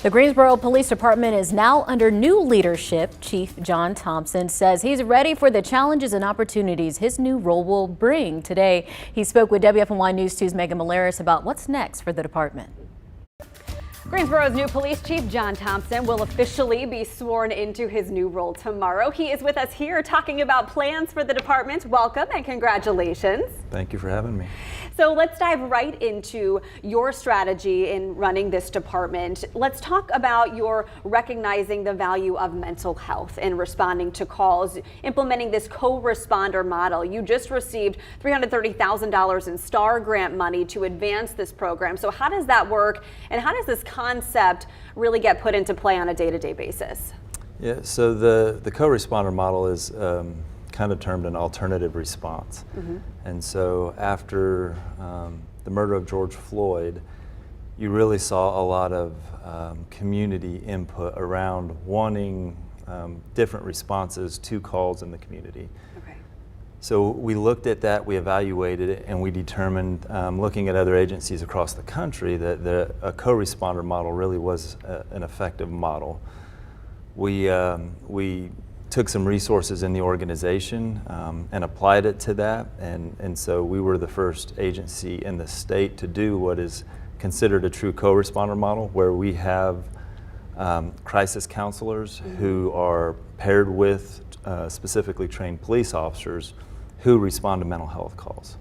The Greensboro Police Department is now under new leadership. Chief John Thompson says he's ready for the challenges and opportunities his new role will bring. Today, he spoke with WFMY News 2's Megan Malaris about what's next for the department. Greensboro's new police chief, John Thompson, will officially be sworn into his new role tomorrow. He is with us here talking about plans for the department. Welcome and congratulations. Thank you for having me. So let's dive right into your strategy in running this department. Let's talk about your recognizing the value of mental health and responding to calls, implementing this co-responder model. You just received $330,000 in STAR grant money to advance this program. So how does that work, and how does this concept really get put into play on a day-to-day basis? Yeah, so the co-responder model is kind of termed an alternative response. And so after the murder of George Floyd, you really saw a lot of community input around wanting different responses to calls in the community. Okay. So we looked at that, we evaluated it, and we determined, looking at other agencies across the country, that a co-responder model really was an effective model. We took some resources in the organization and applied it to that, and so we were the first agency in the state to do what is considered a true co-responder model, where we have crisis counselors who are paired with specifically trained police officers who respond to mental health calls.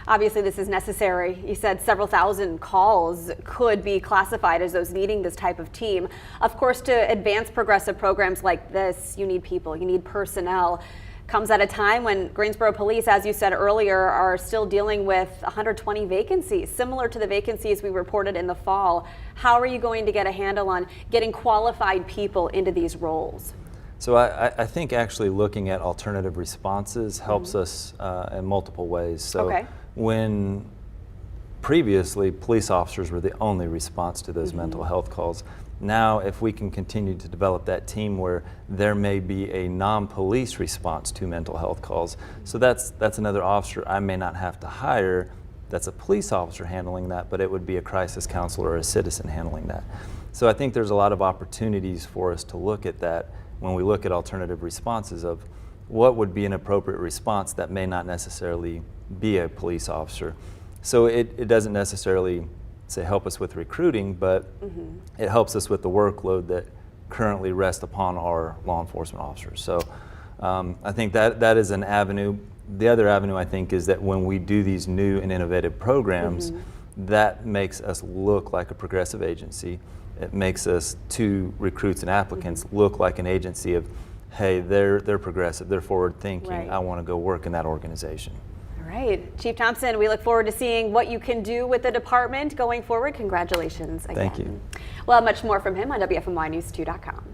Obviously, this is necessary. You said several thousand calls could be classified as those needing this type of team. Of course, to advance progressive programs like this, you need people, you need personnel. Comes at a time when Greensboro Police, as you said earlier, are still dealing with 120 vacancies, similar to the vacancies we reported in the fall. How are you going to get a handle on getting qualified people into these roles? So I think actually looking at alternative responses helps us in multiple ways. So when previously police officers were the only response to those mental health calls, now if we can continue to develop that team where there may be a non-police response to mental health calls, so that's another officer I may not have to hire that's a police officer handling that, but it would be a crisis counselor or a citizen handling that. So I think there's a lot of opportunities for us to look at that when we look at alternative responses of what would be an appropriate response that may not necessarily be a police officer. So it doesn't necessarily say help us with recruiting, but it helps us with the workload that currently rests upon our law enforcement officers. So I think that is an avenue. The other avenue, I think, is that when we do these new and innovative programs, that makes us look like a progressive agency. It makes us, to recruits and applicants, look like an agency of, hey, they're progressive, they're forward thinking, I want to go work in that organization. All right, Chief Thompson, we look forward to seeing what you can do with the department going forward. Congratulations again. Thank you. We'll have much more from him on WFMYnews2.com.